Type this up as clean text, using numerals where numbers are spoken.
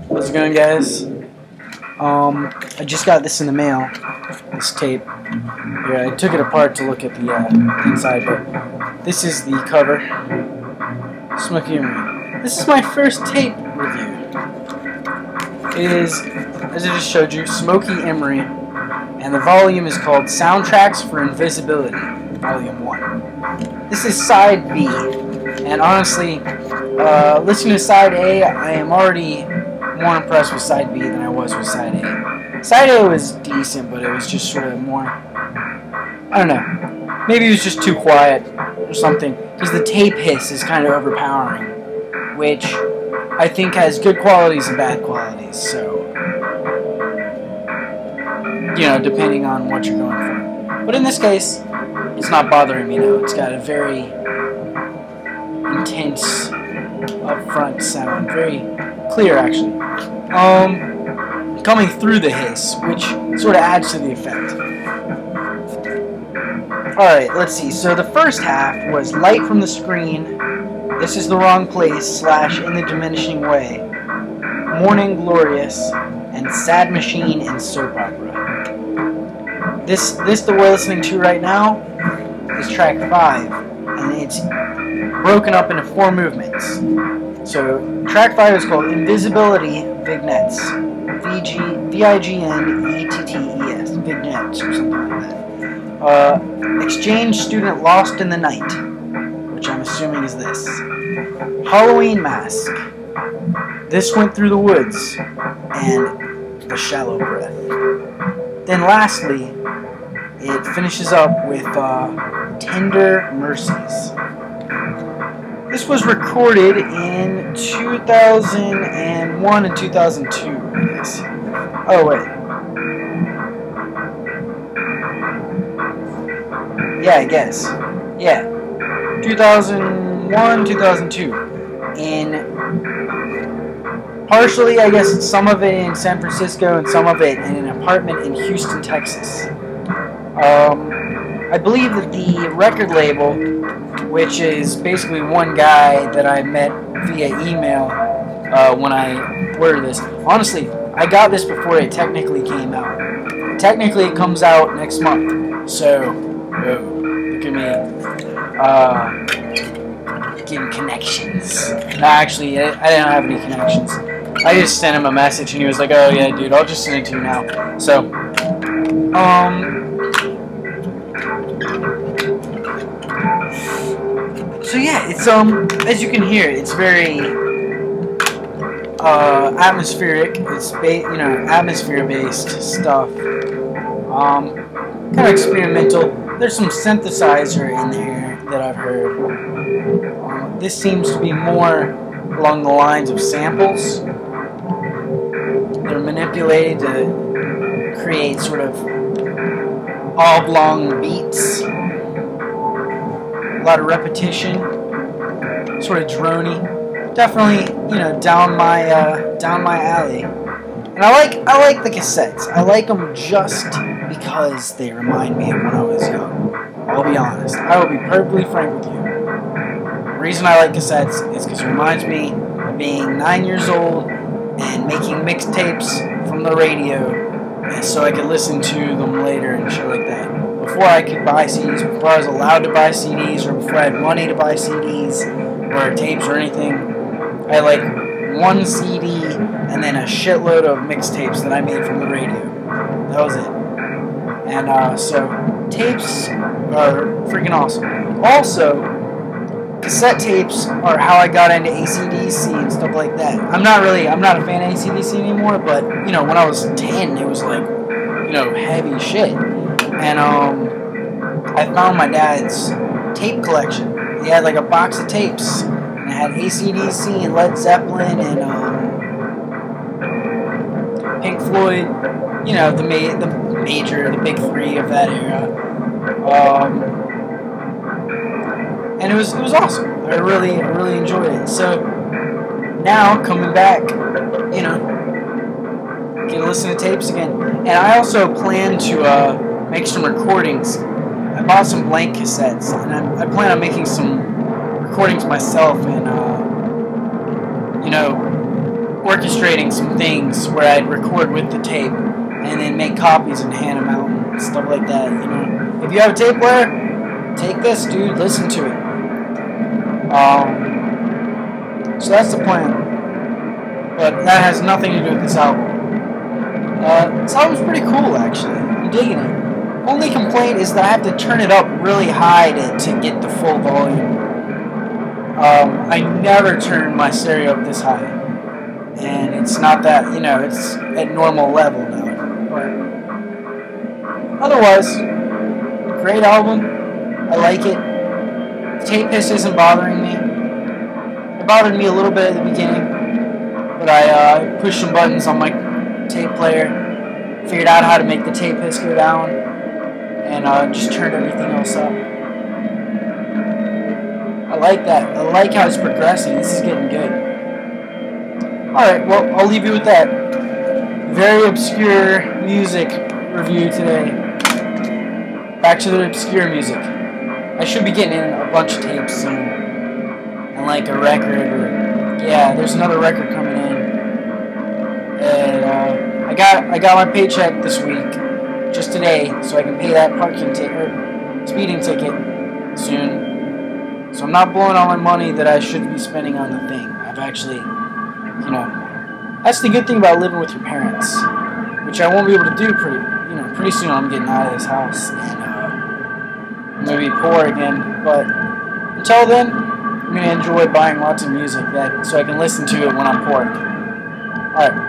How's it going, guys? I just got this in the mail, this tape. Yeah, I took it apart to look at the inside, but this is the cover. Smokey Emery. This is my first tape review. It is, as I just showed you, Smokey Emery, and the volume is called Soundtracks for Invisibility, Volume 1. This is Side B, and honestly, listening to Side A, I am already more impressed with Side B than I was with Side A. Side A was decent, but it was just sort of more, I don't know, maybe it was just too quiet or something, because the tape hiss is kind of overpowering, which I think has good qualities and bad qualities, so, you know, depending on what you're going for. But in this case, it's not bothering me now. It's got a very intense upfront sound, very clear actually. Coming through the hiss, which sort of adds to the effect. Alright, let's see. So the first half was Light from the Screen, This is the Wrong Place / In the Diminishing Way, Morning Glorious, and Sad Machine and Soap Opera. This that we're listening to right now is track 5, and it's broken up into 4 movements. So track 5 is called Invisibility Vignettes, V-I-G-N-E-T-T-E-S, Vignettes or something like that. Exchange Student Lost in the Night, which I'm assuming is this. Halloween Mask, This Went Through the Woods, and The Shallow Breath. Then lastly, it finishes up with Tender Mercies. This was recorded in 2001 and 2002, I guess. Oh, wait. Yeah, I guess. Yeah. 2001, 2002. In partially, I guess, some of it in San Francisco and some of it in an apartment in Houston, Texas. I believe that the record label, which is basically one guy that I met via email when I ordered this. Honestly, I got this before it technically came out. Technically, it comes out next month. So, look at me. Getting connections. No, actually, I didn't have any connections. I just sent him a message and he was like, oh yeah, dude, I'll just send it to you now. So, so yeah, it's, as you can hear, it's very, atmospheric. It's, atmosphere-based stuff. Kind of experimental. There's some synthesizer in there that I've heard. This seems to be more along the lines of samples. They're manipulated to create sort of oblong beats. A lot of repetition, sort of drony. Definitely, down my alley. And I like the cassettes. I like them just because they remind me of when I was young. I'll be honest. I will be perfectly frank with you. The reason I like cassettes is because it reminds me of being 9 years old and making mixtapes from the radio, and so I could listen to them later and shit like that. Before I could buy CDs, before I was allowed to buy CDs, or before I had money to buy CDs or tapes or anything, I had like 1 CD and then a shitload of mixtapes that I made from the radio. That was it. And so tapes are freaking awesome. Also, cassette tapes are how I got into AC/DC and stuff like that. I'm not a fan of AC/DC anymore, but when I was 10, it was like, heavy shit. And I found my dad's tape collection. He had like a box of tapes, and it had AC/DC and Led Zeppelin and Pink Floyd. The big 3 of that era. And it was awesome. I really enjoyed it. So now coming back, gonna listen to tapes again. And I also plan to make some recordings. I bought some blank cassettes, and I plan on making some recordings myself and you know, orchestrating some things where I'd record with the tape and then make copies and hand them out and stuff like that. You know, if you have a tape player, take this, dude. Listen to it. So that's the plan. But that has nothing to do with this album. This album's pretty cool, actually. I'm digging it. Only complaint is that I have to turn it up really high to get the full volume. I never turn my stereo up this high. And it's not that, you know, it's at normal level now. But otherwise, great album. I like it. The tape hiss isn't bothering me. It bothered me a little bit at the beginning. But I pushed some buttons on my tape player, figured out how to make the tape hiss go down, and just turned everything else up. I like that. I like how it's progressing. This is getting good. Alright, well, I'll leave you with that. Very obscure music review today. Back to the obscure music. I should be getting in a bunch of tapes soon. And like a record, or yeah, there's another record coming in. And I got my paycheck this week, just today, so I can pay that parking ticket or speeding ticket soon. So I'm not blowing all my money that I should be spending on the thing. I've actually, you know, that's the good thing about living with your parents, which I won't be able to do pretty soon. I'm getting out of this house and I'm gonna be poor again. But until then, I'm gonna enjoy buying lots of music so I can listen to it when I'm poor. All right.